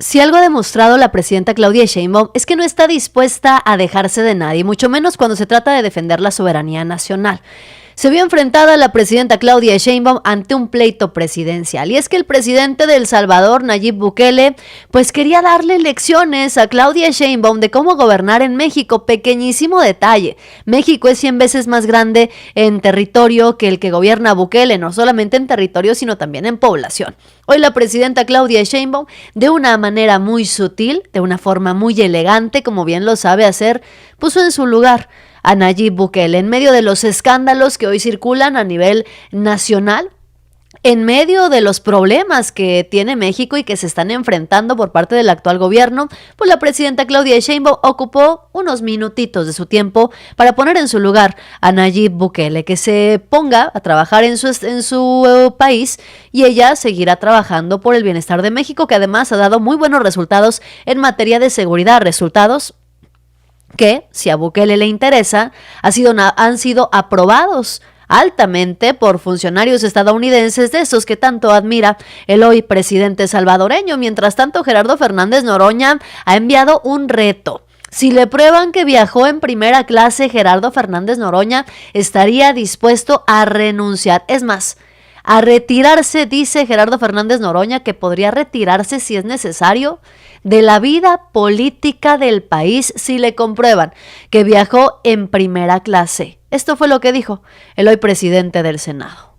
Si algo ha demostrado la presidenta Claudia Sheinbaum es que no está dispuesta a dejarse de nadie, mucho menos cuando se trata de defender la soberanía nacional. Se vio enfrentada la presidenta Claudia Sheinbaum ante un pleito presidencial, y es que el presidente de El Salvador, Nayib Bukele, pues quería darle lecciones a Claudia Sheinbaum de cómo gobernar en México. Pequeñísimo detalle: México es 100 veces más grande en territorio que el que gobierna Bukele, no solamente en territorio sino también en población. Hoy la presidenta Claudia Sheinbaum, de una manera muy sutil, de una forma muy elegante, como bien lo sabe hacer, puso en su lugar a Nayib Bukele en medio de los escándalos que hoy circulan a nivel nacional, en medio de los problemas que tiene México y que se están enfrentando por parte del actual gobierno. Pues la presidenta Claudia Sheinbaum ocupó unos minutitos de su tiempo para poner en su lugar a Nayib Bukele, que se ponga a trabajar en su país, y ella seguirá trabajando por el bienestar de México, que además ha dado muy buenos resultados en materia de seguridad, resultados que, si a Bukele le interesa, han sido aprobados altamente por funcionarios estadounidenses, de esos que tanto admira el hoy presidente salvadoreño. Mientras tanto, Gerardo Fernández Noroña ha enviado un reto. Si le prueban que viajó en primera clase, Gerardo Fernández Noroña estaría dispuesto a renunciar. Es más, a retirarse. Dice Gerardo Fernández Noroña que podría retirarse, si es necesario, de la vida política del país si le comprueban que viajó en primera clase. Esto fue lo que dijo el hoy presidente del Senado.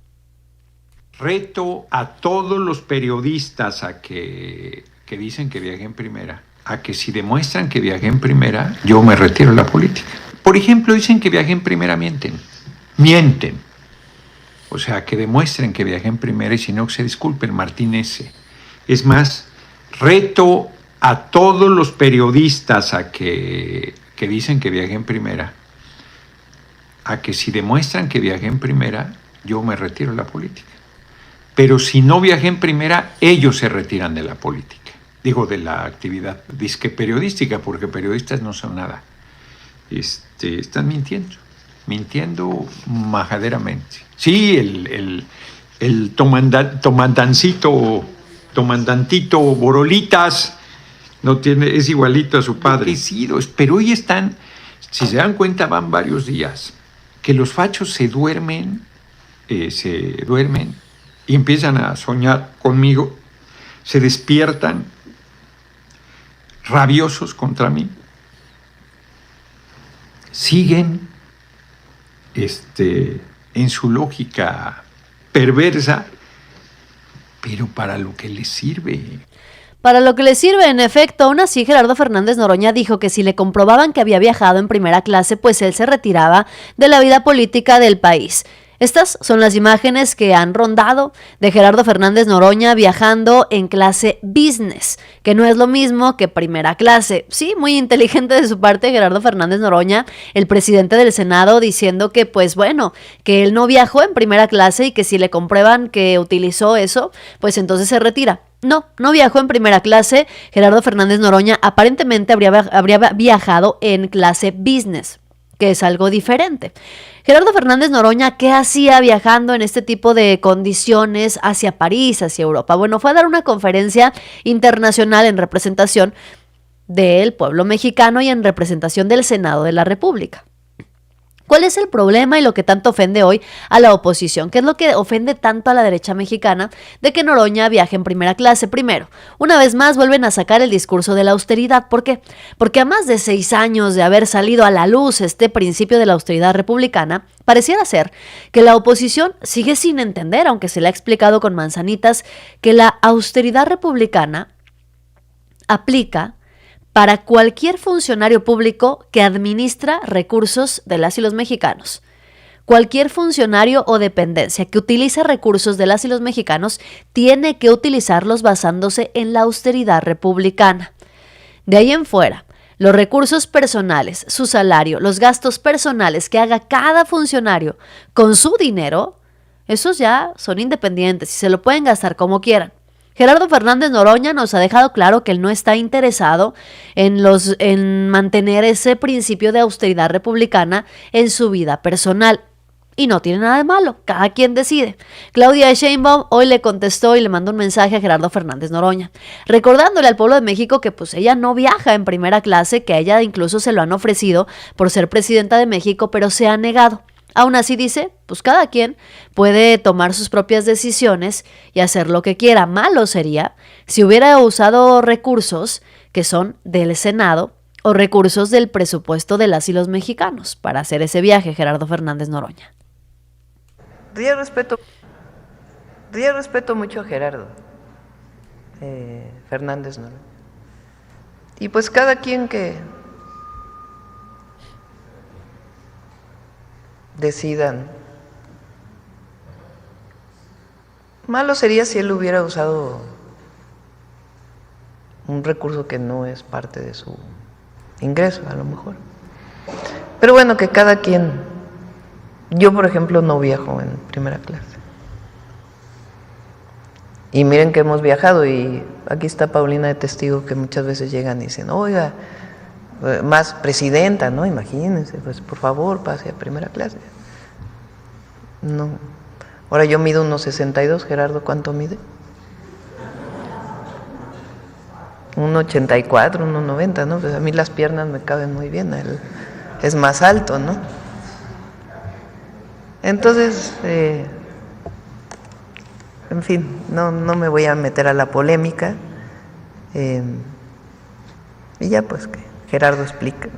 Reto a todos los periodistas a que dicen que viajé en primera, a que si demuestran que viajé en primera, yo me retiro de la política. Por ejemplo, dicen que viajé en primera, mienten. O sea, que demuestren que viajé en primera, y si no, que se disculpen, Martínez. Es más, reto a todos los periodistas a que dicen que viajé en primera, a que si demuestran que viajé en primera, yo me retiro de la política. Pero si no viajé en primera, ellos se retiran de la política. Digo, de la actividad disque periodística, porque periodistas no son nada. Están mintiendo majaderamente. Sí, el tomandantito Borolitas no tiene, es igualito a su padre. Pero hoy están, si se dan cuenta, van varios días que los fachos se duermen y empiezan a soñar conmigo, se despiertan rabiosos contra mí, siguen en su lógica perversa, pero para lo que les sirve. Para lo que le sirve, en efecto. Aún así, Gerardo Fernández Noroña dijo que si le comprobaban que había viajado en primera clase, pues él se retiraba de la vida política del país. Estas son las imágenes que han rondado de Gerardo Fernández Noroña viajando en clase business, que no es lo mismo que primera clase. Sí, muy inteligente de su parte Gerardo Fernández Noroña, el presidente del Senado, diciendo que pues bueno, que él no viajó en primera clase y que si le comprueban que utilizó eso, pues entonces se retira. No viajó en primera clase. Gerardo Fernández Noroña aparentemente habría viajado en clase business, que es algo diferente. Gerardo Fernández Noroña, ¿qué hacía viajando en este tipo de condiciones hacia París, hacia Europa? Bueno, fue a dar una conferencia internacional en representación del pueblo mexicano y en representación del Senado de la República. ¿Cuál es el problema y lo que tanto ofende hoy a la oposición? ¿Qué es lo que ofende tanto a la derecha mexicana de que Noroña viaje en primera clase? Primero, una vez más vuelven a sacar el discurso de la austeridad. ¿Por qué? Porque a más de 6 años de haber salido a la luz este principio de la austeridad republicana, pareciera ser que la oposición sigue sin entender, aunque se le ha explicado con manzanitas, que la austeridad republicana aplica para cualquier funcionario público que administra recursos de las y los mexicanos. Cualquier funcionario o dependencia que utilice recursos de las y los mexicanos tiene que utilizarlos basándose en la austeridad republicana. De ahí en fuera, los recursos personales, su salario, los gastos personales que haga cada funcionario con su dinero, esos ya son independientes y se lo pueden gastar como quieran. Gerardo Fernández Noroña nos ha dejado claro que él no está interesado en mantener ese principio de austeridad republicana en su vida personal. Y no tiene nada de malo, cada quien decide. Claudia Sheinbaum hoy le contestó y le mandó un mensaje a Gerardo Fernández Noroña, recordándole al pueblo de México que pues ella no viaja en primera clase, que a ella incluso se lo han ofrecido por ser presidenta de México, pero se ha negado. Aún así dice, pues cada quien puede tomar sus propias decisiones y hacer lo que quiera. Malo sería si hubiera usado recursos que son del Senado o recursos del presupuesto de las y los mexicanos para hacer ese viaje, Gerardo Fernández Noroña. Yo respeto mucho a Gerardo Fernández Noroña. Y pues cada quien que decidan. Malo sería si él hubiera usado un recurso que no es parte de su ingreso, a lo mejor. Pero bueno, que cada quien. Yo, por ejemplo, no viajo en primera clase. Y miren que hemos viajado, y aquí está Paulina de testigo, que muchas veces llegan y dicen, oiga, más presidenta, ¿no? Imagínense, pues por favor, pase a primera clase. No. Ahora yo mido 1.62, Gerardo, ¿cuánto mide? 1.84, 1.90, ¿no? Pues a mí las piernas me caben muy bien, él es más alto, ¿no? Entonces, en fin, no me voy a meter a la polémica, y ya pues que Gerardo explica.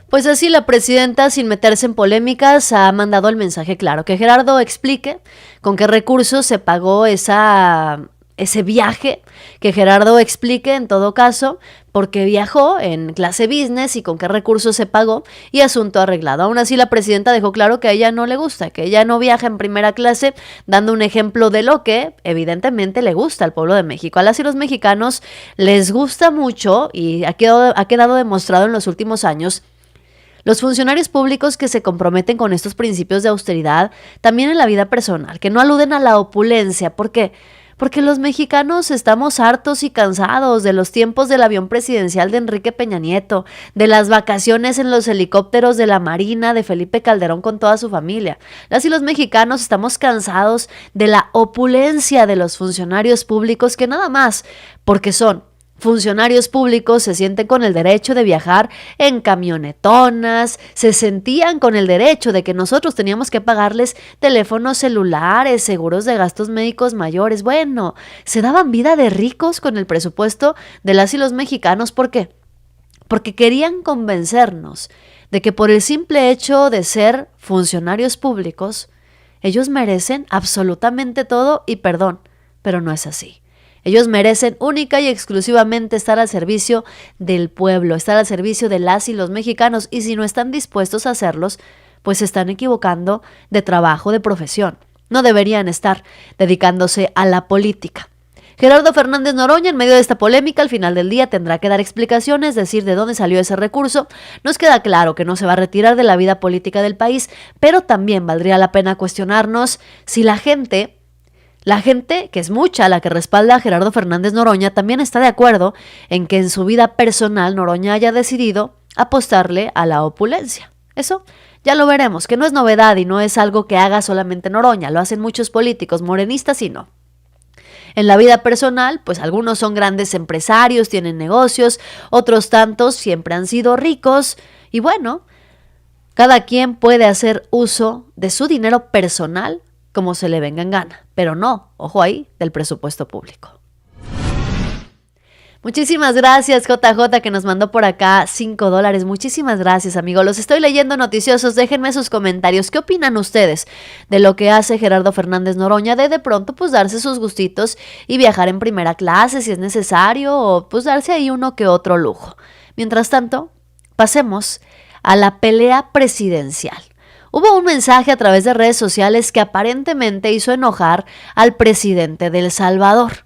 Pues así la presidenta, sin meterse en polémicas, ha mandado el mensaje claro, que Gerardo explique con qué recursos se pagó ese viaje, que Gerardo explique en todo caso por qué viajó en clase business y con qué recursos se pagó, y asunto arreglado. Aún así la presidenta dejó claro que a ella no le gusta, que ella no viaja en primera clase, dando un ejemplo de lo que evidentemente le gusta al pueblo de México. A las y los mexicanos les gusta mucho, y ha quedado demostrado en los últimos años, los funcionarios públicos que se comprometen con estos principios de austeridad, también en la vida personal, que no aluden a la opulencia. ¿Por qué? Porque los mexicanos estamos hartos y cansados de los tiempos del avión presidencial de Enrique Peña Nieto, de las vacaciones en los helicópteros de la Marina de Felipe Calderón con toda su familia. Las y los mexicanos estamos cansados de la opulencia de los funcionarios públicos, que nada más porque son funcionarios públicos se sienten con el derecho de viajar en camionetonas, se sentían con el derecho de que nosotros teníamos que pagarles teléfonos celulares, seguros de gastos médicos mayores. Bueno, se daban vida de ricos con el presupuesto de las y los mexicanos. ¿Por qué? Porque querían convencernos de que por el simple hecho de ser funcionarios públicos, ellos merecen absolutamente todo, y perdón, pero no es así. Ellos merecen única y exclusivamente estar al servicio del pueblo, estar al servicio de las y los mexicanos, y si no están dispuestos a hacerlos, pues se están equivocando de trabajo, de profesión. No deberían estar dedicándose a la política. Gerardo Fernández Noroña, en medio de esta polémica, al final del día tendrá que dar explicaciones, decir de dónde salió ese recurso. Nos queda claro que no se va a retirar de la vida política del país, pero también valdría la pena cuestionarnos si la gente, que es mucha la que respalda a Gerardo Fernández Noroña, también está de acuerdo en que en su vida personal Noroña haya decidido apostarle a la opulencia. Eso ya lo veremos, que no es novedad y no es algo que haga solamente Noroña, lo hacen muchos políticos morenistas y no. En la vida personal, pues algunos son grandes empresarios, tienen negocios, otros tantos siempre han sido ricos, y bueno, cada quien puede hacer uso de su dinero personal como se le venga en gana, pero no, ojo ahí, del presupuesto público. Muchísimas gracias, JJ, que nos mandó por acá $5. Muchísimas gracias, amigo. Los estoy leyendo noticiosos. Déjenme sus comentarios. ¿Qué opinan ustedes de lo que hace Gerardo Fernández Noroña de pronto pues darse sus gustitos y viajar en primera clase si es necesario, o pues darse ahí uno que otro lujo? Mientras tanto, pasemos a la pelea presidencial. Hubo un mensaje a través de redes sociales que aparentemente hizo enojar al presidente de El Salvador.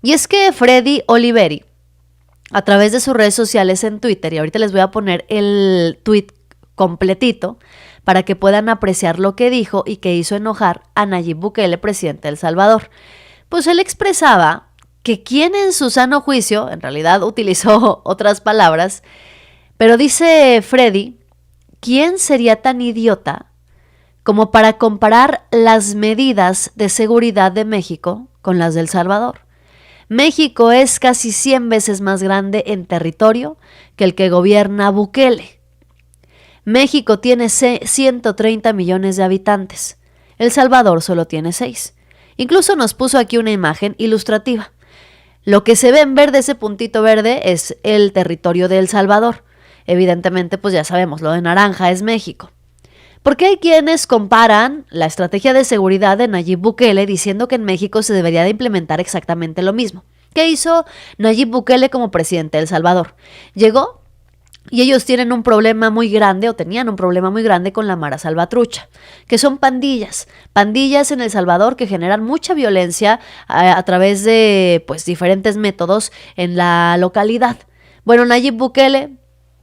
Y es que Freddy Oliveri, a través de sus redes sociales en Twitter, y ahorita les voy a poner el tweet completito para que puedan apreciar lo que dijo y que hizo enojar a Nayib Bukele, presidente de El Salvador. Pues él expresaba que quien en su sano juicio, en realidad utilizó otras palabras, pero dice Freddy, ¿quién sería tan idiota como para comparar las medidas de seguridad de México con las de El Salvador. México es casi 100 veces más grande en territorio que el que gobierna Bukele. México tiene 130 millones de habitantes. El Salvador solo tiene 6. Incluso nos puso aquí una imagen ilustrativa. Lo que se ve en verde, ese puntito verde, es el territorio de El Salvador. Evidentemente, pues ya sabemos, lo de naranja es México. Porque hay quienes comparan la estrategia de seguridad de Nayib Bukele diciendo que en México se debería de implementar exactamente lo mismo. ¿Qué hizo Nayib Bukele como presidente de El Salvador? Llegó y ellos tienen un problema muy grande, o tenían un problema muy grande con la Mara Salvatrucha, que son pandillas en El Salvador que generan mucha violencia a través de pues diferentes métodos en la localidad. Bueno, Nayib Bukele,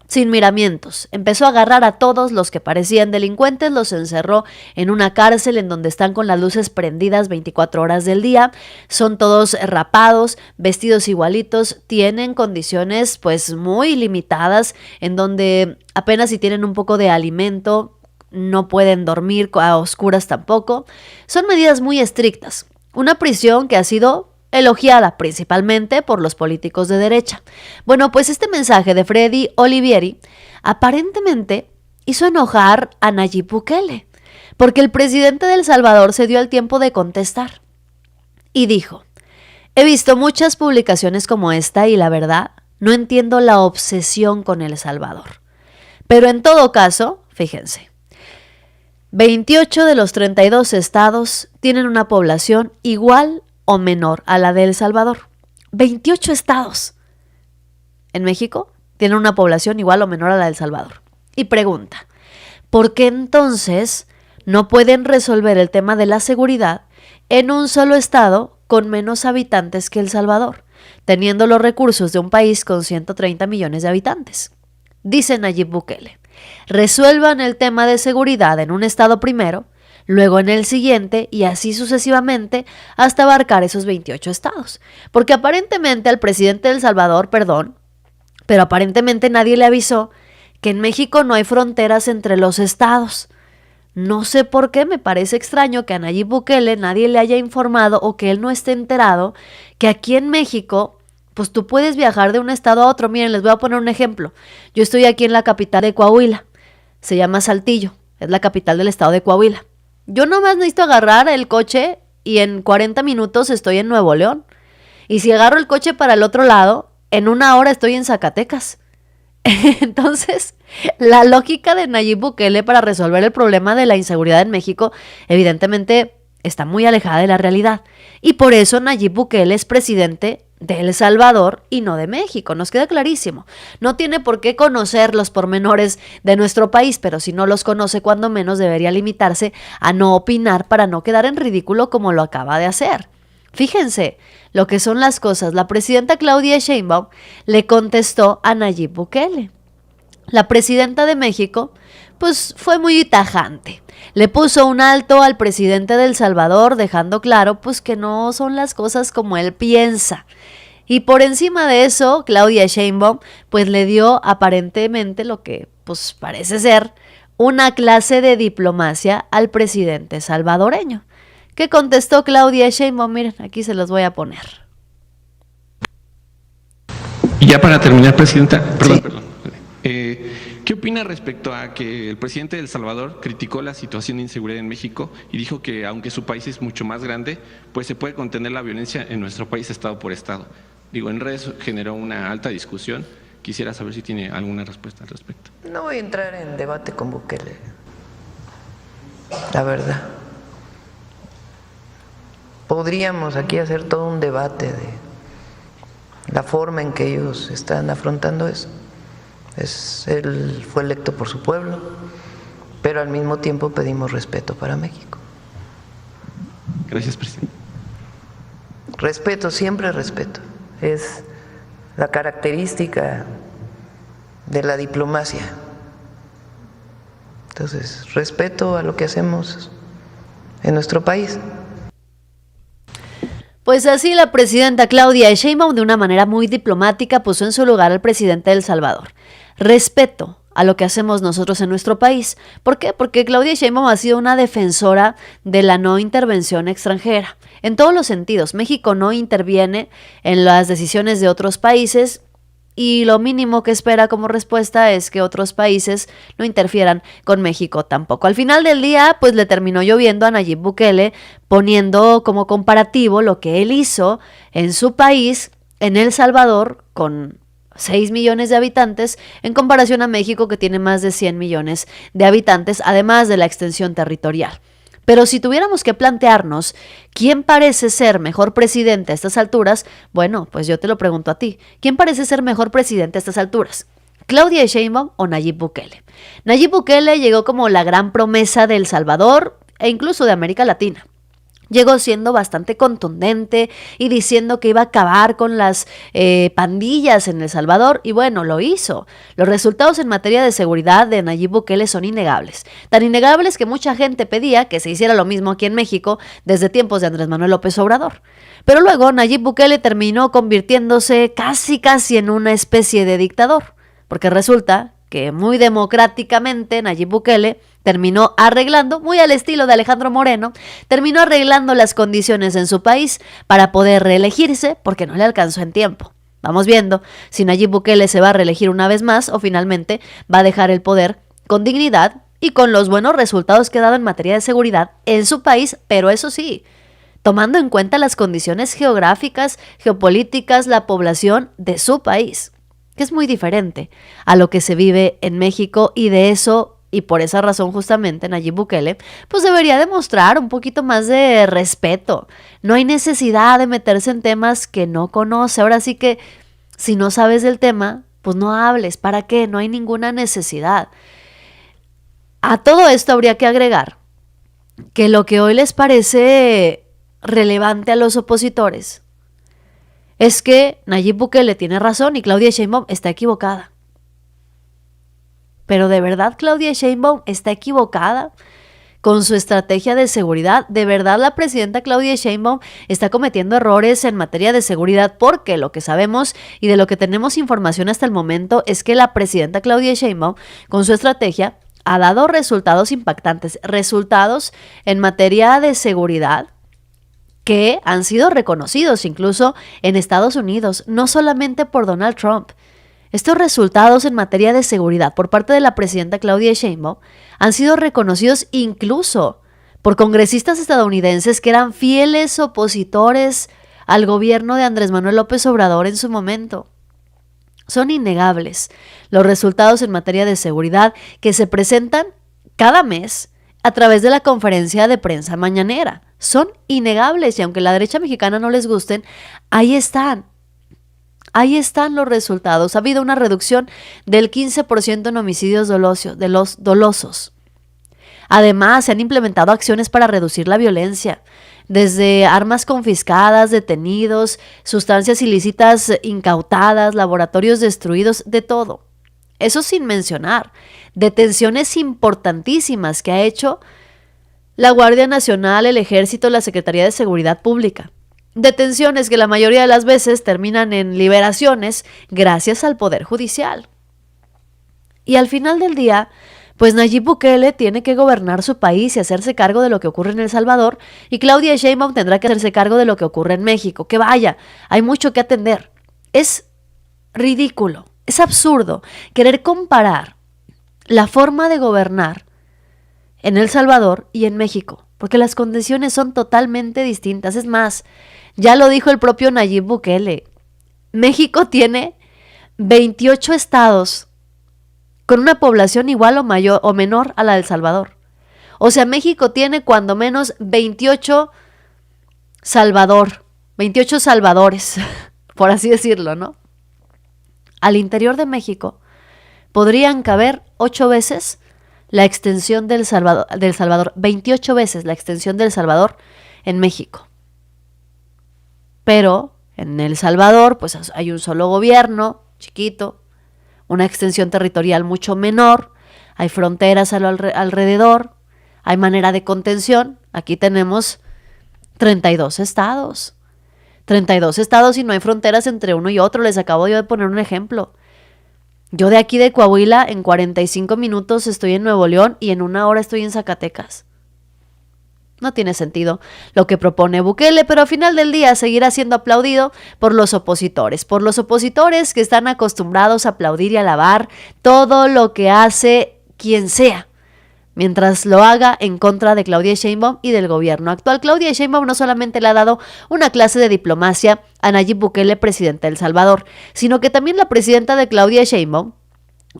sin miramientos, empezó a agarrar a todos los que parecían delincuentes, los encerró en una cárcel en donde están con las luces prendidas 24 horas del día, son todos rapados, vestidos igualitos, tienen condiciones pues muy limitadas en donde apenas si tienen un poco de alimento, no pueden dormir a oscuras tampoco. Son medidas muy estrictas, una prisión que ha sido elogiada principalmente por los políticos de derecha. Bueno, pues este mensaje de Freddy Olivieri aparentemente hizo enojar a Nayib Bukele, porque el presidente de El Salvador se dio el tiempo de contestar y dijo: he visto muchas publicaciones como esta y la verdad no entiendo la obsesión con El Salvador. Pero en todo caso, fíjense, 28 de los 32 estados tienen una población igual o menor a la de El Salvador. 28 estados en México tienen una población igual o menor a la de El Salvador. Y pregunta, ¿por qué entonces no pueden resolver el tema de la seguridad en un solo estado con menos habitantes que El Salvador, teniendo los recursos de un país con 130 millones de habitantes? Dice Nayib Bukele, resuelvan el tema de seguridad en un estado primero, luego en el siguiente y así sucesivamente hasta abarcar esos 28 estados. Porque aparentemente al presidente de El Salvador, pero aparentemente nadie le avisó que en México no hay fronteras entre los estados. No sé por qué, me parece extraño que a Nayib Bukele nadie le haya informado o que él no esté enterado que aquí en México pues tú puedes viajar de un estado a otro. Miren, les voy a poner un ejemplo. Yo estoy aquí en la capital de Coahuila, se llama Saltillo, es la capital del estado de Coahuila. Yo nomás necesito agarrar el coche y en 40 minutos estoy en Nuevo León. Y si agarro el coche para el otro lado, en 1 hora estoy en Zacatecas. Entonces, la lógica de Nayib Bukele para resolver el problema de la inseguridad en México, evidentemente, está muy alejada de la realidad. Y por eso Nayib Bukele es presidente de El Salvador y no de México, nos queda clarísimo. No tiene por qué conocer los pormenores de nuestro país, pero si no los conoce, cuando menos debería limitarse a no opinar para no quedar en ridículo como lo acaba de hacer. Fíjense lo que son las cosas. La presidenta Claudia Sheinbaum le contestó a Nayib Bukele. La presidenta de México, pues fue muy tajante. Le puso un alto al presidente de El Salvador, dejando claro pues que no son las cosas como él piensa. Y por encima de eso, Claudia Sheinbaum pues le dio aparentemente lo que pues parece ser una clase de diplomacia al presidente salvadoreño. ¿Qué contestó Claudia Sheinbaum? Miren, aquí se los voy a poner. Y ya para terminar, presidenta, perdón. ¿Qué opina respecto a que el presidente de El Salvador criticó la situación de inseguridad en México y dijo que aunque su país es mucho más grande, pues se puede contener la violencia en nuestro país estado por estado? Digo, en redes generó una alta discusión. Quisiera saber si tiene alguna respuesta al respecto. No voy a entrar en debate con Bukele, la verdad. Podríamos aquí hacer todo un debate de la forma en que ellos están afrontando eso. Él fue electo por su pueblo, pero al mismo tiempo pedimos respeto para México. Gracias, presidente. Respeto, siempre respeto. Es la característica de la diplomacia. Entonces, respeto a lo que hacemos en nuestro país. Pues así la presidenta Claudia Sheinbaum de una manera muy diplomática puso en su lugar al presidente de El Salvador. Respeto a lo que hacemos nosotros en nuestro país. ¿Por qué? Porque Claudia Sheinbaum ha sido una defensora de la no intervención extranjera. En todos los sentidos, México no interviene en las decisiones de otros países y lo mínimo que espera como respuesta es que otros países no interfieran con México tampoco. Al final del día, pues le terminó lloviendo a Nayib Bukele, poniendo como comparativo lo que él hizo en su país, en El Salvador, con 6 millones de habitantes, en comparación a México, que tiene más de 100 millones de habitantes, además de la extensión territorial. Pero si tuviéramos que plantearnos quién parece ser mejor presidente a estas alturas, bueno, pues yo te lo pregunto a ti. ¿Quién parece ser mejor presidente a estas alturas? ¿Claudia Sheinbaum o Nayib Bukele? Nayib Bukele llegó como la gran promesa de El Salvador e incluso de América Latina. Llegó siendo bastante contundente y diciendo que iba a acabar con las pandillas en El Salvador, y bueno, lo hizo. Los resultados en materia de seguridad de Nayib Bukele son innegables. Tan innegables que mucha gente pedía que se hiciera lo mismo aquí en México desde tiempos de Andrés Manuel López Obrador. Pero luego Nayib Bukele terminó convirtiéndose casi en una especie de dictador, porque resulta que muy democráticamente Nayib Bukele terminó arreglando, muy al estilo de Alejandro Moreno, terminó arreglando las condiciones en su país para poder reelegirse porque no le alcanzó en tiempo. Vamos viendo si Nayib Bukele se va a reelegir una vez más o finalmente va a dejar el poder con dignidad y con los buenos resultados que ha dado en materia de seguridad en su país, pero eso sí, tomando en cuenta las condiciones geográficas, geopolíticas, la población de su país, que es muy diferente a lo que se vive en México, y de eso, y por esa razón justamente Nayib Bukele, pues debería demostrar un poquito más de respeto. No hay necesidad de meterse en temas que no conoce. Ahora sí que si no sabes del tema, pues no hables. ¿Para qué? No hay ninguna necesidad. A todo esto habría que agregar que lo que hoy les parece relevante a los opositores es que Nayib Bukele tiene razón y Claudia Sheinbaum está equivocada. Pero ¿de verdad Claudia Sheinbaum está equivocada con su estrategia de seguridad? ¿De verdad la presidenta Claudia Sheinbaum está cometiendo errores en materia de seguridad? Porque lo que sabemos y de lo que tenemos información hasta el momento es que la presidenta Claudia Sheinbaum con su estrategia ha dado resultados impactantes, resultados en materia de seguridad que han sido reconocidos incluso en Estados Unidos, no solamente por Donald Trump. Estos resultados en materia de seguridad por parte de la presidenta Claudia Sheinbaum han sido reconocidos incluso por congresistas estadounidenses que eran fieles opositores al gobierno de Andrés Manuel López Obrador en su momento. Son innegables los resultados en materia de seguridad que se presentan cada mes a través de la conferencia de prensa mañanera. Son innegables y aunque a la derecha mexicana no les gusten, ahí están. Ahí están los resultados. Ha habido una reducción del 15% en homicidios dolosos. Además, se han implementado acciones para reducir la violencia, desde armas confiscadas, detenidos, sustancias ilícitas incautadas, laboratorios destruidos, de todo. Eso sin mencionar detenciones importantísimas que ha hecho la Guardia Nacional, el Ejército, la Secretaría de Seguridad Pública. Detenciones que la mayoría de las veces terminan en liberaciones gracias al Poder Judicial. Y al final del día, pues Nayib Bukele tiene que gobernar su país y hacerse cargo de lo que ocurre en El Salvador, y Claudia Sheinbaum tendrá que hacerse cargo de lo que ocurre en México. Que vaya, hay mucho que atender. Es ridículo, es absurdo querer comparar la forma de gobernar en El Salvador y en México, porque las condiciones son totalmente distintas. Es más, ya lo dijo el propio Nayib Bukele, México tiene 28 estados con una población igual o mayor o menor a la de El Salvador. O sea, México tiene cuando menos 28 salvadores, por así decirlo, ¿no? Al interior de México podrían caber 8 veces la extensión del Salvador, 28 veces la extensión del Salvador en México. Pero en El Salvador, pues hay un solo gobierno, chiquito, una extensión territorial mucho menor, hay fronteras alrededor, hay manera de contención. Aquí tenemos 32 estados. 32 estados y no hay fronteras entre uno y otro. Les acabo yo de poner un ejemplo. Yo de aquí de Coahuila en 45 minutos estoy en Nuevo León y en 1 hora estoy en Zacatecas. No tiene sentido lo que propone Bukele, pero al final del día seguirá siendo aplaudido por los opositores que están acostumbrados a aplaudir y alabar todo lo que hace quien sea, mientras lo haga en contra de Claudia Sheinbaum y del gobierno actual. Claudia Sheinbaum no solamente le ha dado una clase de diplomacia a Nayib Bukele, presidente de El Salvador, sino que también la presidenta de Claudia Sheinbaum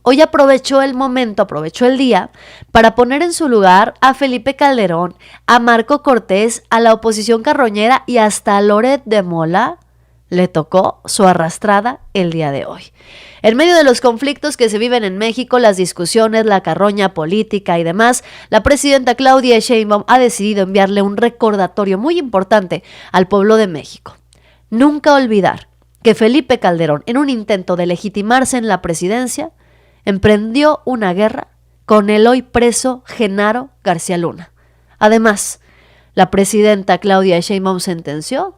hoy aprovechó el día para poner en su lugar a Felipe Calderón, a Marco Cortés, a la oposición carroñera y hasta a Loret de Mola le tocó su arrastrada el día de hoy. En medio de los conflictos que se viven en México, las discusiones, la carroña política y demás, la presidenta Claudia Sheinbaum ha decidido enviarle un recordatorio muy importante al pueblo de México. Nunca olvidar que Felipe Calderón, en un intento de legitimarse en la presidencia, emprendió una guerra con el hoy preso Genaro García Luna. Además, la presidenta Claudia Sheinbaum sentenció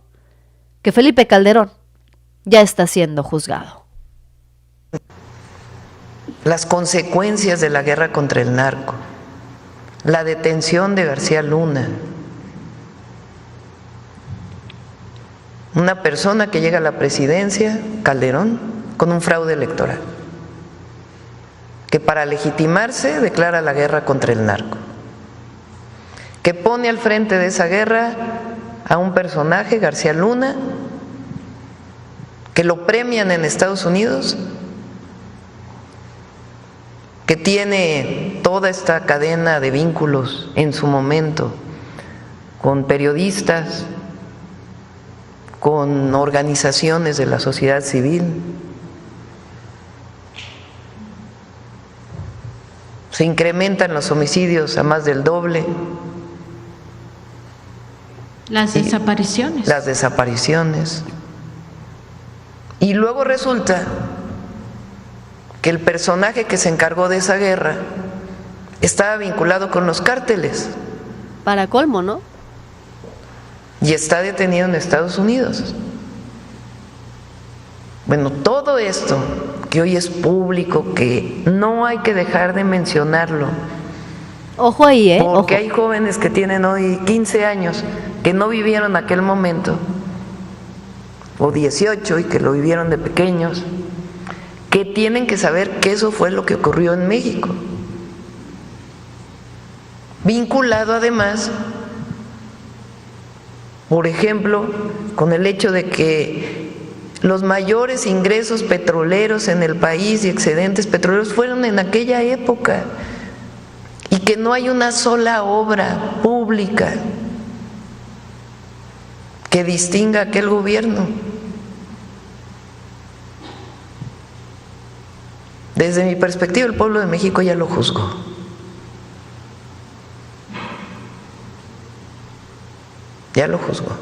que Felipe Calderón ya está siendo juzgado. Las consecuencias de la guerra contra el narco, la detención de García Luna, una persona que llega a la presidencia, Calderón, con un fraude electoral, que para legitimarse declara la guerra contra el narco, que pone al frente de esa guerra a un personaje, García Luna, que lo premian en Estados Unidos, que tiene toda esta cadena de vínculos en su momento con periodistas, con organizaciones de la sociedad civil. Se incrementan los homicidios a más del doble. Las desapariciones. Las desapariciones. Y luego resulta que el personaje que se encargó de esa guerra estaba vinculado con los cárteles. Para colmo, ¿no? Y está detenido en Estados Unidos. Bueno, todo esto que hoy es público, que no hay que dejar de mencionarlo. Ojo ahí, Porque ojo. hay jóvenes que tienen hoy 15 años que no vivieron aquel momento, o 18 y que lo vivieron de pequeños, que tienen que saber que eso fue lo que ocurrió en México. Vinculado además, por ejemplo, con el hecho de que los mayores ingresos petroleros en el país y excedentes petroleros fueron en aquella época, y que no hay una sola obra pública que distinga a aquel gobierno. Desde mi perspectiva, el pueblo de México ya lo juzgó. Ya lo juzgó.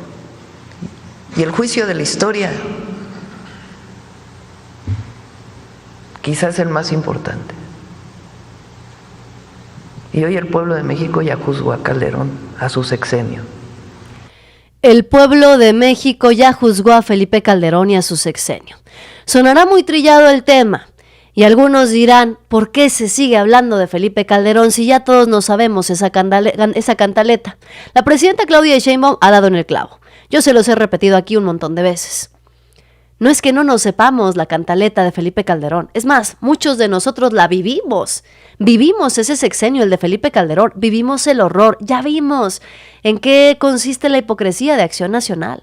Y el juicio de la historia quizás el más importante. Y hoy el pueblo de México ya juzgó a Calderón, a su sexenio. El pueblo de México ya juzgó a Felipe Calderón y a su sexenio. Sonará muy trillado el tema, y algunos dirán, ¿por qué se sigue hablando de Felipe Calderón si ya todos no sabemos esa cantaleta? La presidenta Claudia Sheinbaum ha dado en el clavo. Yo se los he repetido aquí un montón de veces. No es que no nos sepamos la cantaleta de Felipe Calderón. Es más, muchos de nosotros la vivimos. Vivimos ese sexenio, el de Felipe Calderón. Vivimos el horror. Ya vimos en qué consiste la hipocresía de Acción Nacional.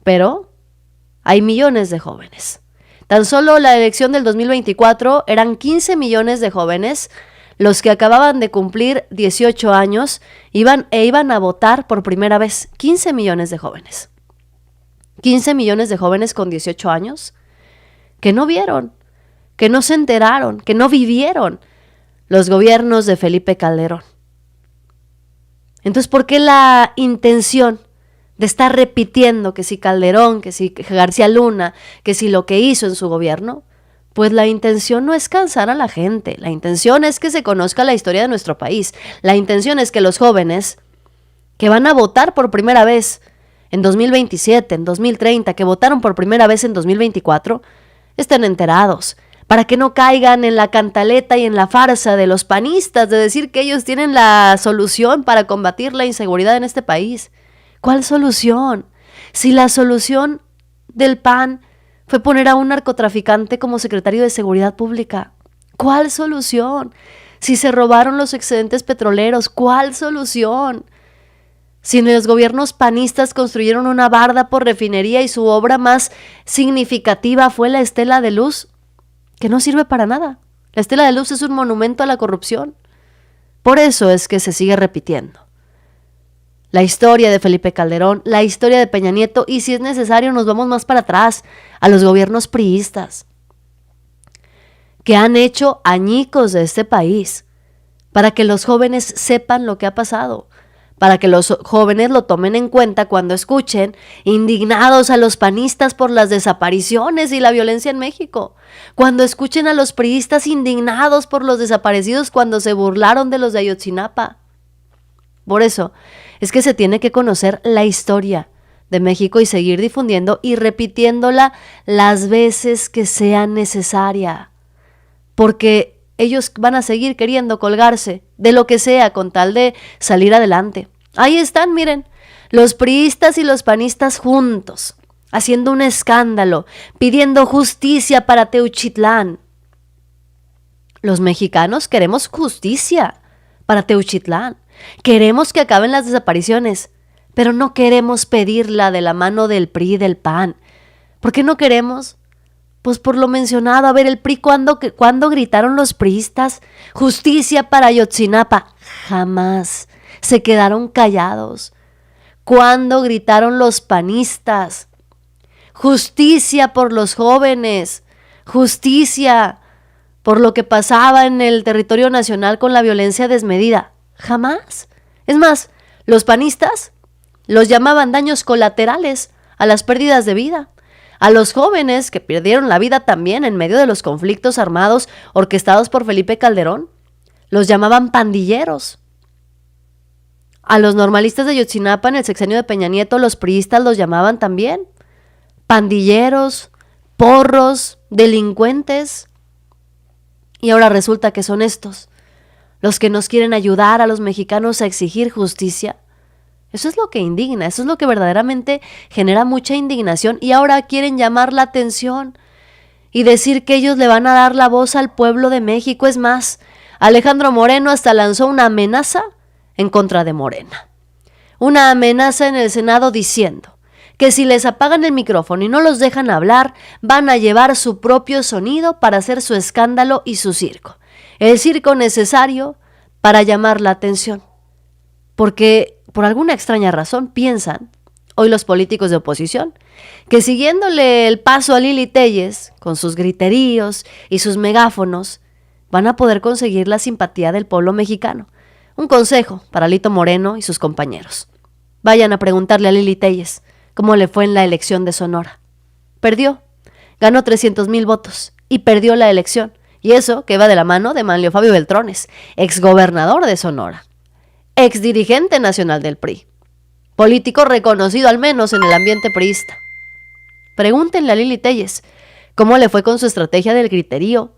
Pero hay millones de jóvenes. Tan solo la elección del 2024 eran 15 millones de jóvenes los que acababan de cumplir 18 años iban a votar por primera vez. 15 millones de jóvenes. 15 millones de jóvenes con 18 años que no vieron, que no se enteraron, que no vivieron los gobiernos de Felipe Calderón. Entonces, ¿por qué la intención de estar repitiendo que si Calderón, que si García Luna, que si lo que hizo en su gobierno? Pues la intención no es cansar a la gente, la intención es que se conozca la historia de nuestro país, la intención es que los jóvenes que van a votar por primera vez en 2027, en 2030, que votaron por primera vez en 2024, estén enterados, para que no caigan en la cantaleta y en la farsa de los panistas de decir que ellos tienen la solución para combatir la inseguridad en este país. ¿Cuál solución? Si la solución del PAN fue poner a un narcotraficante como secretario de Seguridad Pública. ¿Cuál solución? Si se robaron los excedentes petroleros, ¿cuál solución? Si en los gobiernos panistas construyeron una barda por refinería y su obra más significativa fue la Estela de Luz, que no sirve para nada. La Estela de Luz es un monumento a la corrupción. Por eso es que se sigue repitiendo la historia de Felipe Calderón, la historia de Peña Nieto, y si es necesario nos vamos más para atrás, a los gobiernos priistas, que han hecho añicos de este país, para que los jóvenes sepan lo que ha pasado, para que los jóvenes lo tomen en cuenta cuando escuchen indignados a los panistas por las desapariciones y la violencia en México, cuando escuchen a los priistas indignados por los desaparecidos cuando se burlaron de los de Ayotzinapa. Por eso es que se tiene que conocer la historia de México y seguir difundiendo y repitiéndola las veces que sea necesaria, porque ellos van a seguir queriendo colgarse de lo que sea con tal de salir adelante. Ahí están, miren, los priistas y los panistas juntos, haciendo un escándalo, pidiendo justicia para Teuchitlán. Los mexicanos queremos justicia para Teuchitlán. Queremos que acaben las desapariciones, pero no queremos pedirla de la mano del PRI y del PAN. ¿Por qué no queremos? Pues por lo mencionado. A ver, el PRI, ¿cuándo gritaron los priistas? Justicia para Ayotzinapa. Jamás. Se quedaron callados. ¿Cuándo gritaron los panistas? Justicia por los jóvenes. Justicia por lo que pasaba en el territorio nacional con la violencia desmedida. Jamás. Es más, los panistas los llamaban daños colaterales a las pérdidas de vida. A los jóvenes que perdieron la vida también en medio de los conflictos armados orquestados por Felipe Calderón, los llamaban pandilleros. A los normalistas de Ayotzinapa en el sexenio de Peña Nieto, los priistas los llamaban también pandilleros, porros, delincuentes. Y ahora resulta que son estos los que nos quieren ayudar a los mexicanos a exigir justicia. Eso es lo que indigna, eso es lo que verdaderamente genera mucha indignación, y ahora quieren llamar la atención y decir que ellos le van a dar la voz al pueblo de México. Es más, Alejandro Moreno hasta lanzó una amenaza en contra de Morena. Una amenaza en el Senado diciendo que si les apagan el micrófono y no los dejan hablar, van a llevar su propio sonido para hacer su escándalo y su circo. El circo necesario para llamar la atención. Porque por alguna extraña razón piensan, hoy los políticos de oposición, que siguiéndole el paso a Lili Téllez, con sus griteríos y sus megáfonos, van a poder conseguir la simpatía del pueblo mexicano. Un consejo para Lito Moreno y sus compañeros. Vayan a preguntarle a Lili Téllez cómo le fue en la elección de Sonora. Perdió, ganó 300,000 votos y perdió la elección. Y eso que va de la mano de Manlio Fabio Beltrones, exgobernador de Sonora, exdirigente nacional del PRI, político reconocido al menos en el ambiente priista. Pregúntenle a Lili Téllez cómo le fue con su estrategia del griterío,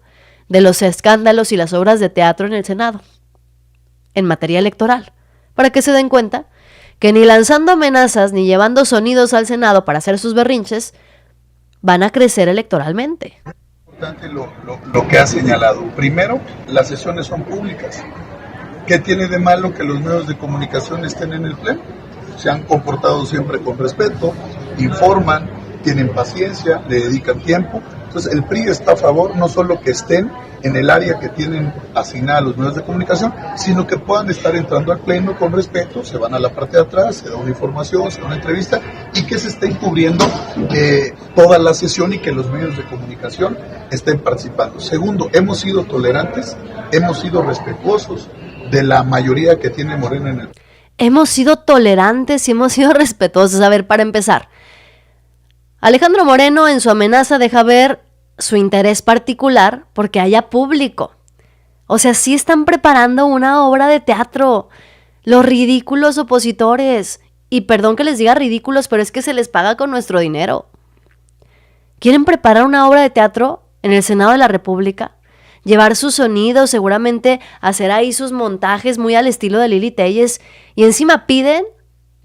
de los escándalos y las obras de teatro en el Senado, en materia electoral, para que se den cuenta que ni lanzando amenazas ni llevando sonidos al Senado para hacer sus berrinches van a crecer electoralmente. Lo que ha señalado. Primero, las sesiones son públicas. ¿Qué tiene de malo que los medios de comunicación estén en el pleno? Se han comportado siempre con respeto, informan, tienen paciencia, le dedican tiempo. Entonces el PRI está a favor no solo que estén en el área que tienen asignada a los medios de comunicación, sino que puedan estar entrando al pleno con respeto, se van a la parte de atrás, se da una información, se da una entrevista, y que se estén cubriendo toda la sesión y que los medios de comunicación estén participando. Segundo, hemos sido tolerantes, hemos sido respetuosos de la mayoría que tiene Morena en el... Hemos sido tolerantes y hemos sido respetuosos. A ver, para empezar, Alejandro Moreno en su amenaza deja ver su interés particular porque haya público. O sea, sí están preparando una obra de teatro. Los ridículos opositores. Y perdón que les diga ridículos, pero es que se les paga con nuestro dinero. Quieren preparar una obra de teatro en el Senado de la República, llevar su sonido, seguramente hacer ahí sus montajes muy al estilo de Lili Téllez, y encima piden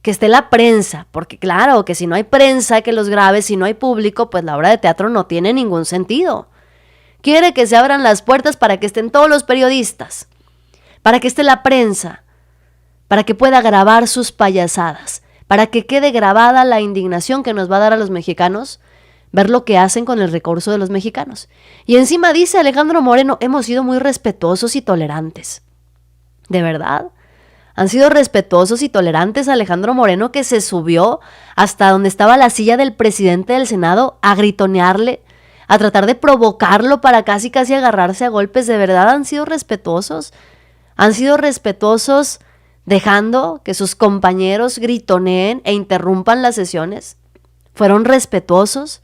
que esté la prensa, porque claro, que si no hay prensa que los grabe, si no hay público, pues la obra de teatro no tiene ningún sentido. Quiere que se abran las puertas para que estén todos los periodistas, para que esté la prensa, para que pueda grabar sus payasadas, para que quede grabada la indignación que nos va a dar a los mexicanos ver lo que hacen con el recurso de los mexicanos. Y encima dice Alejandro Moreno, hemos sido muy respetuosos y tolerantes. ¿De verdad? Han sido respetuosos y tolerantes Alejandro Moreno, que se subió hasta donde estaba la silla del presidente del Senado a gritonearle, a tratar de provocarlo para casi agarrarse a golpes. ¿De verdad han sido respetuosos? ¿Han sido respetuosos dejando que sus compañeros gritoneen e interrumpan las sesiones? ¿Fueron respetuosos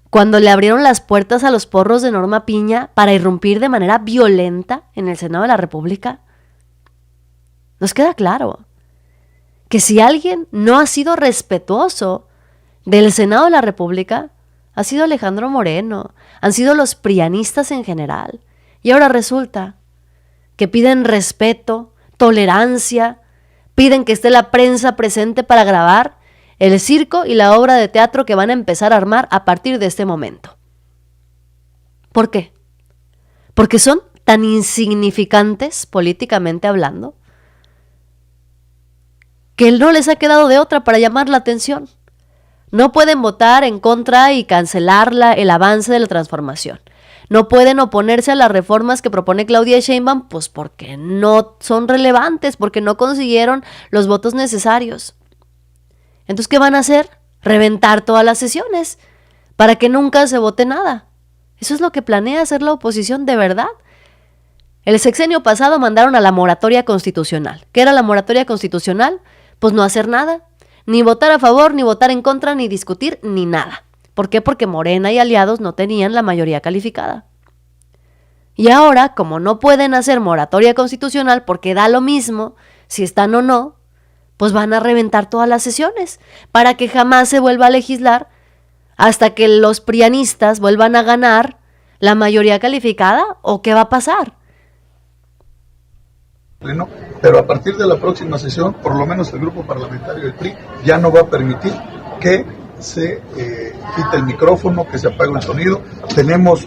cuando le abrieron las puertas a los porros de Norma Piña para irrumpir de manera violenta en el Senado de la República? Nos queda claro que si alguien no ha sido respetuoso del Senado de la República, ha sido Alejandro Moreno, han sido los prianistas en general. Y ahora resulta que piden respeto, tolerancia, piden que esté la prensa presente para grabar el circo y la obra de teatro que van a empezar a armar a partir de este momento. ¿Por qué? Porque son tan insignificantes políticamente hablando que no les ha quedado de otra para llamar la atención. No pueden votar en contra y cancelar el avance de la transformación. No pueden oponerse a las reformas que propone Claudia Sheinbaum, pues porque no son relevantes, porque no consiguieron los votos necesarios. Entonces, ¿qué van a hacer? Reventar todas las sesiones para que nunca se vote nada. Eso es lo que planea hacer la oposición de verdad. El sexenio pasado mandaron a la moratoria constitucional. ¿Qué era la moratoria constitucional? Pues no hacer nada, ni votar a favor, ni votar en contra, ni discutir, ni nada. ¿Por qué? Porque Morena y aliados no tenían la mayoría calificada. Y ahora, como no pueden hacer moratoria constitucional porque da lo mismo si están o no, pues van a reventar todas las sesiones para que jamás se vuelva a legislar hasta que los prianistas vuelvan a ganar la mayoría calificada. ¿O qué va a pasar? Pero a partir de la próxima sesión, por lo menos el grupo parlamentario del PRI ya no va a permitir que se quite el micrófono, que se apague el sonido.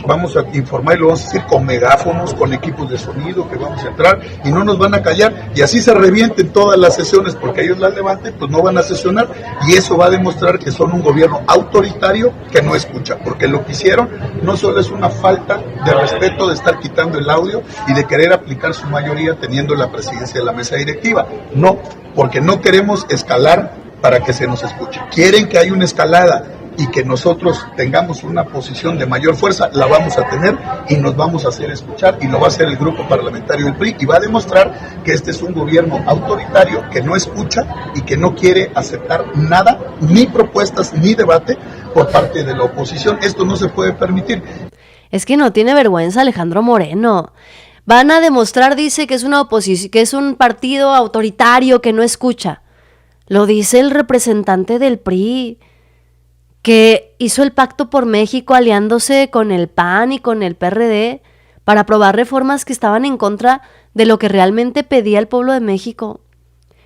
Vamos a informar y lo vamos a decir con megáfonos, con equipos de sonido que vamos a entrar y no nos van a callar, y así se revienten todas las sesiones, porque ellos las levanten, pues no van a sesionar, y eso va a demostrar que son un gobierno autoritario que no escucha, porque lo que hicieron no solo es una falta de respeto de estar quitando el audio y de querer aplicar su mayoría teniendo la presidencia de la mesa directiva, no, porque no queremos escalar para que se nos escuche. Quieren que haya una escalada y que nosotros tengamos una posición de mayor fuerza, la vamos a tener y nos vamos a hacer escuchar, y lo va a hacer el grupo parlamentario del PRI, y va a demostrar que este es un gobierno autoritario que no escucha y que no quiere aceptar nada, ni propuestas, ni debate por parte de la oposición. Esto no se puede permitir. Es que no tiene vergüenza Alejandro Moreno. Van a demostrar, dice, que es una oposición, que es un partido autoritario que no escucha. Lo dice el representante del PRI, que hizo el pacto por México aliándose con el PAN y con el PRD para aprobar reformas que estaban en contra de lo que realmente pedía el pueblo de México.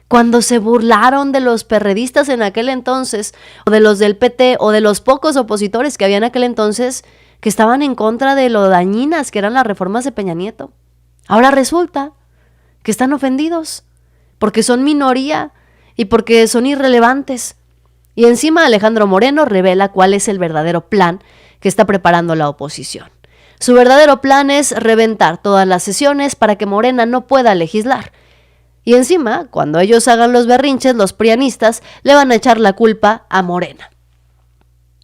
Cuando se burlaron de los perredistas en aquel entonces, o de los del PT, o de los pocos opositores que había en aquel entonces, que estaban en contra de lo dañinas que eran las reformas de Peña Nieto. Ahora resulta que están ofendidos, porque son minoría, y porque son irrelevantes. Y encima Alejandro Moreno revela cuál es el verdadero plan que está preparando la oposición. Su verdadero plan es reventar todas las sesiones para que Morena no pueda legislar. Y encima, cuando ellos hagan los berrinches, los prianistas le van a echar la culpa a Morena.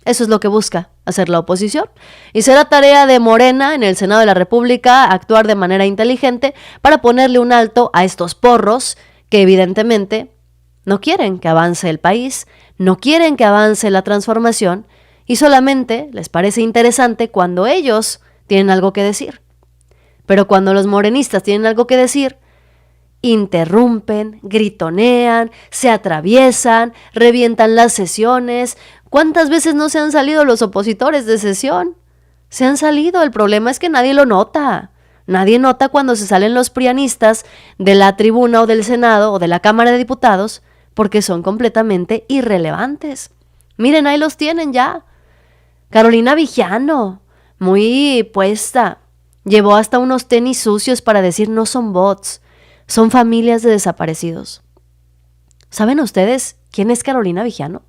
Eso es lo que busca hacer la oposición. Y será tarea de Morena en el Senado de la República actuar de manera inteligente para ponerle un alto a estos porros que evidentemente no quieren que avance el país, no quieren que avance la transformación, y solamente les parece interesante cuando ellos tienen algo que decir. Pero cuando los morenistas tienen algo que decir, interrumpen, gritonean, se atraviesan, revientan las sesiones. ¿Cuántas veces no se han salido los opositores de sesión? se han salido. El problema es que nadie lo nota. Nadie nota cuando se salen los prianistas de la tribuna o del Senado o de la Cámara de Diputados porque son completamente irrelevantes. Miren, ahí los tienen ya. Carolina Vigiano, muy puesta, llevó hasta unos tenis sucios para decir no son bots, son familias de desaparecidos. ¿Saben ustedes quién es Carolina Vigiano?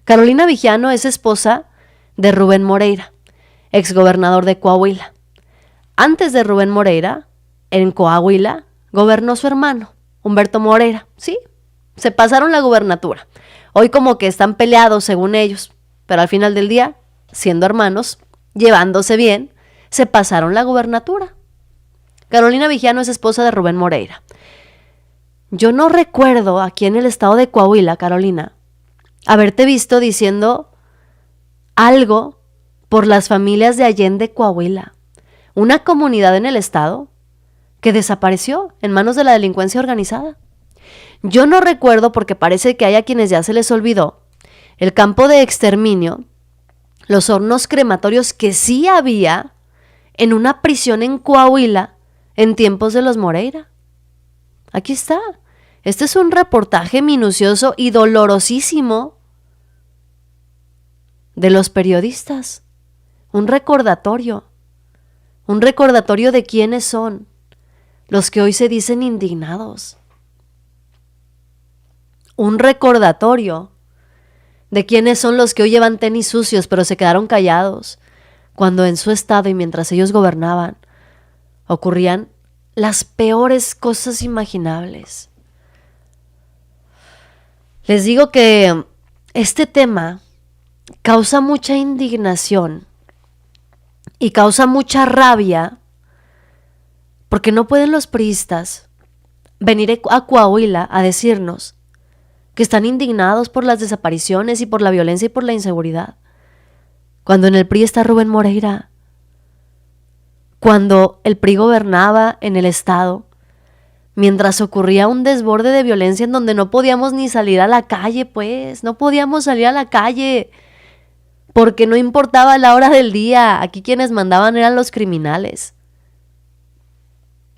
Carolina Vigiano es esposa de Rubén Moreira, exgobernador de Coahuila. Antes de Rubén Moreira, en Coahuila, gobernó su hermano, Humberto Moreira. Sí, se pasaron la gubernatura. Hoy como que están peleados según ellos, pero al final del día, siendo hermanos, llevándose bien, se pasaron la gubernatura. Carolina Vigiano es esposa de Rubén Moreira. Yo no recuerdo aquí en el estado de Coahuila, Carolina, haberte visto diciendo algo por las familias de Allende, Coahuila. Una comunidad en el estado que desapareció en manos de la delincuencia organizada. Yo no recuerdo, porque parece que hay a quienes ya se les olvidó, el campo de exterminio, los hornos crematorios que sí había en una prisión en Coahuila en tiempos de los Moreira. Aquí está. Este es un reportaje minucioso y dolorosísimo de los periodistas. Un recordatorio de quiénes son los que hoy se dicen indignados. Un recordatorio de quiénes son los que hoy llevan tenis sucios pero se quedaron callados cuando en su estado y mientras ellos gobernaban ocurrían las peores cosas imaginables. Les digo que este tema causa mucha indignación y causa mucha rabia porque no pueden los priistas venir a Coahuila a decirnos que están indignados por las desapariciones y por la violencia y por la inseguridad, cuando en el PRI está Rubén Moreira, cuando el PRI gobernaba en el estado, mientras ocurría un desborde de violencia en donde no podíamos ni salir a la calle, no podíamos salir a la calle, porque no importaba la hora del día, aquí quienes mandaban eran los criminales.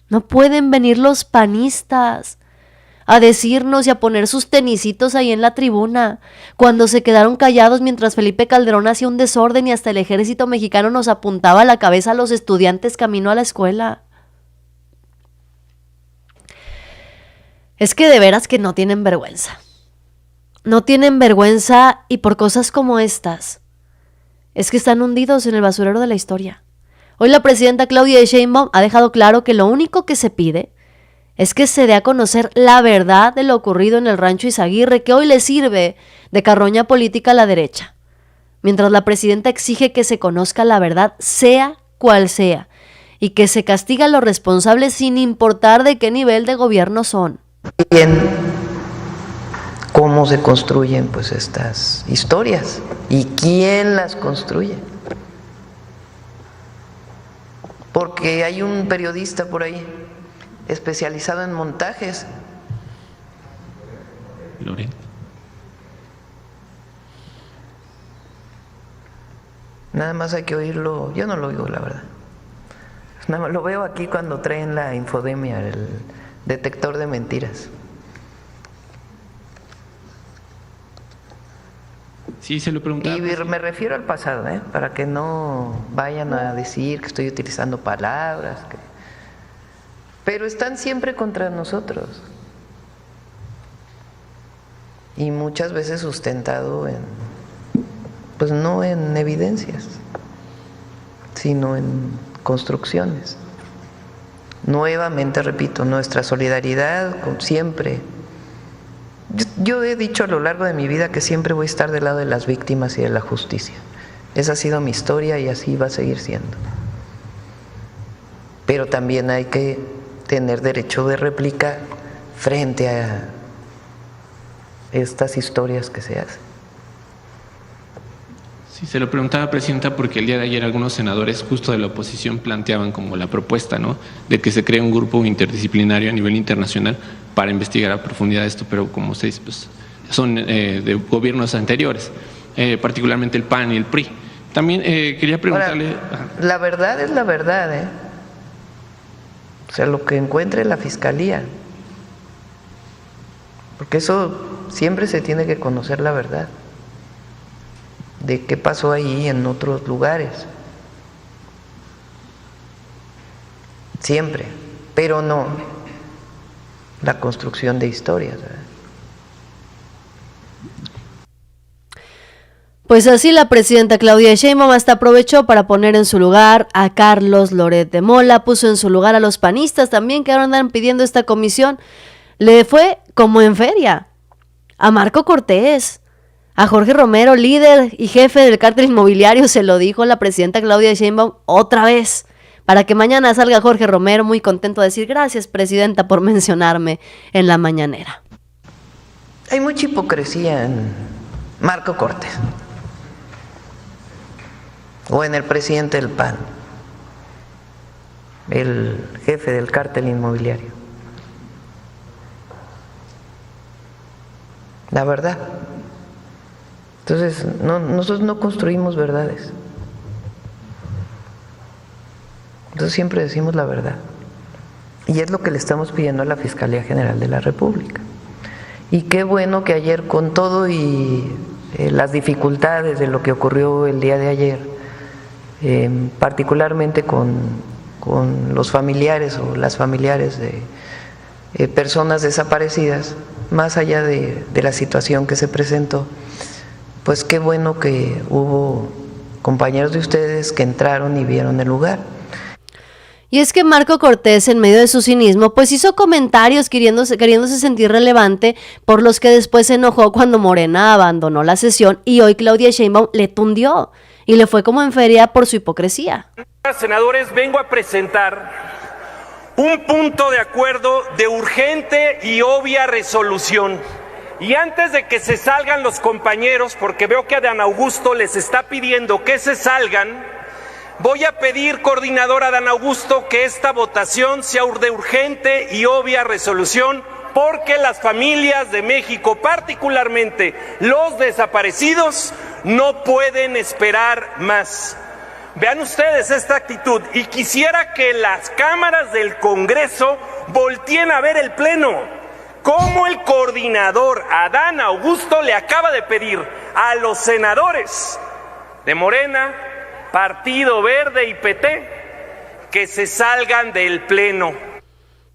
No pueden venir los panistas a decirnos y a poner sus tenisitos ahí en la tribuna, cuando se quedaron callados mientras Felipe Calderón hacía un desorden y hasta el ejército mexicano nos apuntaba a la cabeza a los estudiantes camino a la escuela. Es que de veras que no tienen vergüenza. No tienen vergüenza y por cosas como estas es que están hundidos en el basurero de la historia. Hoy la presidenta Claudia Sheinbaum ha dejado claro que lo único que se pide es que se dé a conocer la verdad de lo ocurrido en el Rancho Izaguirre, que hoy le sirve de carroña política a la derecha, mientras la presidenta exige que se conozca la verdad, sea cual sea, y que se castiga a los responsables sin importar de qué nivel de gobierno son. Bien, cómo se construyen pues estas historias y quién las construye. Porque hay un periodista por ahí especializado en montajes. Loren. Nada más hay que oírlo, yo no lo oigo la verdad. Nada más lo veo aquí cuando traen la infodemia, el detector de mentiras. Sí, se lo preguntaba. Y me refiero al pasado, para que no vayan a decir que estoy utilizando palabras, pero están siempre contra nosotros. Y muchas veces sustentado en, pues no en evidencias, sino en construcciones. Nuevamente repito, nuestra solidaridad siempre. Yo he dicho a lo largo de mi vida que siempre voy a estar del lado de las víctimas y de la justicia. Esa ha sido mi historia y así va a seguir siendo. Pero también hay que tener derecho de réplica frente a estas historias que se hacen. Sí, se lo preguntaba, presidenta, porque el día de ayer algunos senadores justo de la oposición planteaban como la propuesta, ¿no?, de que se cree un grupo interdisciplinario a nivel internacional para investigar a profundidad esto, pero como se dice, pues son de gobiernos anteriores, particularmente el PAN y el PRI. También quería preguntarle... Ahora, la verdad es la verdad, ¿eh? O sea, lo que encuentre la fiscalía. Porque eso siempre se tiene que conocer la verdad. De qué pasó ahí en otros lugares. Siempre. Pero no la construcción de historias, ¿verdad? Pues así la presidenta Claudia Sheinbaum hasta aprovechó para poner en su lugar a Carlos Loret de Mola, puso en su lugar a los panistas también que ahora andan pidiendo esta comisión. Le fue como en feria a Marco Cortés, a Jorge Romero, líder y jefe del cártel inmobiliario, se lo dijo la presidenta Claudia Sheinbaum otra vez, para que mañana salga Jorge Romero muy contento a decir gracias, presidenta, por mencionarme en la mañanera. Hay mucha hipocresía en Marco Cortés o en el presidente del PAN, el jefe del cártel inmobiliario. La verdad. Entonces, nosotros no construimos verdades. Nosotros siempre decimos la verdad. Y es lo que le estamos pidiendo a la Fiscalía General de la República. Y qué bueno que ayer, con todo y las dificultades de lo que ocurrió el día de ayer, particularmente con los familiares o las familiares de personas desaparecidas, más allá de la situación que se presentó, pues qué bueno que hubo compañeros de ustedes que entraron y vieron el lugar. Y es que Marco Cortés, en medio de su cinismo, pues hizo comentarios queriéndose sentir relevante, por los que después se enojó cuando Morena abandonó la sesión y hoy Claudia Sheinbaum le tundió y le fue como en feria por su hipocresía. Senadores, vengo a presentar un punto de acuerdo de urgente y obvia resolución. Y antes de que se salgan los compañeros, porque veo que Adán Augusto les está pidiendo que se salgan, voy a pedir, coordinador Adán Augusto, que esta votación sea de urgente y obvia resolución, porque las familias de México, particularmente los desaparecidos, no pueden esperar más. Vean ustedes esta actitud, y quisiera que las cámaras del Congreso volteen a ver el pleno. Cómo el coordinador Adán Augusto le acaba de pedir a los senadores de Morena, Partido Verde y PT que se salgan del pleno.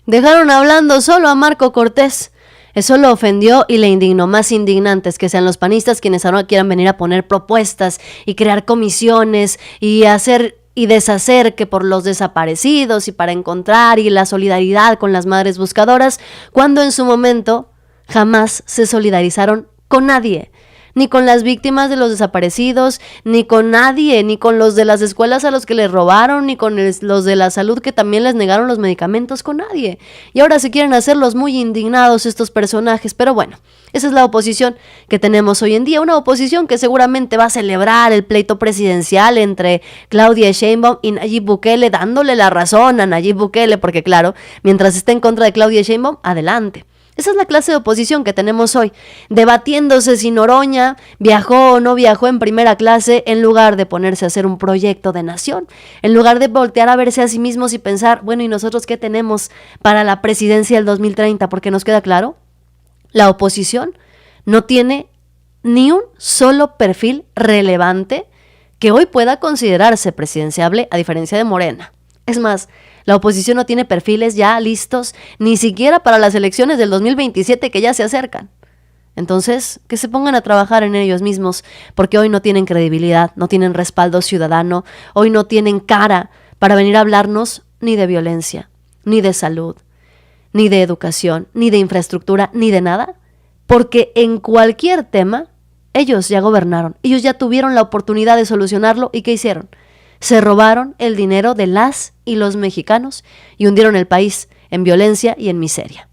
Dejaron hablando solo a Marco Cortés. Eso lo ofendió y le indignó. Más indignantes que sean los panistas quienes ahora quieran venir a poner propuestas y crear comisiones y hacer y deshacer que por los desaparecidos y para encontrar y la solidaridad con las madres buscadoras, cuando en su momento jamás se solidarizaron con nadie. Ni con las víctimas de los desaparecidos, ni con nadie, ni con los de las escuelas a los que les robaron, ni con los de la salud que también les negaron los medicamentos, con nadie. Y ahora se quieren hacerlos muy indignados estos personajes, pero bueno, esa es la oposición que tenemos hoy en día, una oposición que seguramente va a celebrar el pleito presidencial entre Claudia Sheinbaum y Nayib Bukele, dándole la razón a Nayib Bukele, porque claro, mientras esté en contra de Claudia Sheinbaum, adelante. Esa es la clase de oposición que tenemos hoy, debatiéndose si Noroña viajó o no viajó en primera clase, en lugar de ponerse a hacer un proyecto de nación, en lugar de voltear a verse a sí mismos y pensar, bueno, ¿y nosotros qué tenemos para la presidencia del 2030? Porque nos queda claro, la oposición no tiene ni un solo perfil relevante que hoy pueda considerarse presidenciable, a diferencia de Morena. Es más, la oposición no tiene perfiles ya listos, ni siquiera para las elecciones del 2027 que ya se acercan. Entonces, que se pongan a trabajar en ellos mismos, porque hoy no tienen credibilidad, no tienen respaldo ciudadano, hoy no tienen cara para venir a hablarnos ni de violencia, ni de salud, ni de educación, ni de infraestructura, ni de nada, porque en cualquier tema ellos ya gobernaron, ellos ya tuvieron la oportunidad de solucionarlo, ¿y qué hicieron? Se robaron el dinero de las y los mexicanos y hundieron el país en violencia y en miseria.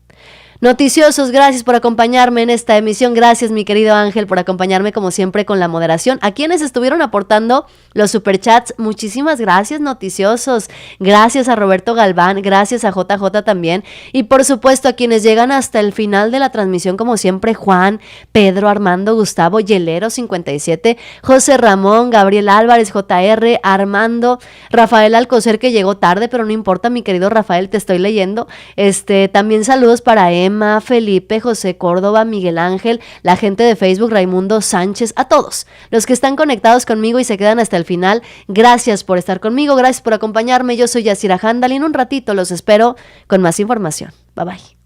Noticiosos, gracias por acompañarme en esta emisión. Gracias, mi querido Ángel, por acompañarme como siempre con la moderación. A quienes estuvieron aportando los superchats, muchísimas gracias, noticiosos. Gracias a Roberto Galván, gracias a JJ también. Y por supuesto a quienes llegan hasta el final de la transmisión, como siempre, Juan, Pedro, Armando, Gustavo, Yelero 57, José Ramón, Gabriel Álvarez, JR, Armando, Rafael Alcocer, que llegó tarde, pero no importa, mi querido Rafael, te estoy leyendo. También saludos para Emma, Felipe, José Córdoba, Miguel Ángel, la gente de Facebook, Raimundo Sánchez, a todos los que están conectados conmigo y se quedan hasta el final. Gracias por estar conmigo, gracias por acompañarme. Yo soy Yasira Handal y en un ratito los espero con más información. Bye bye.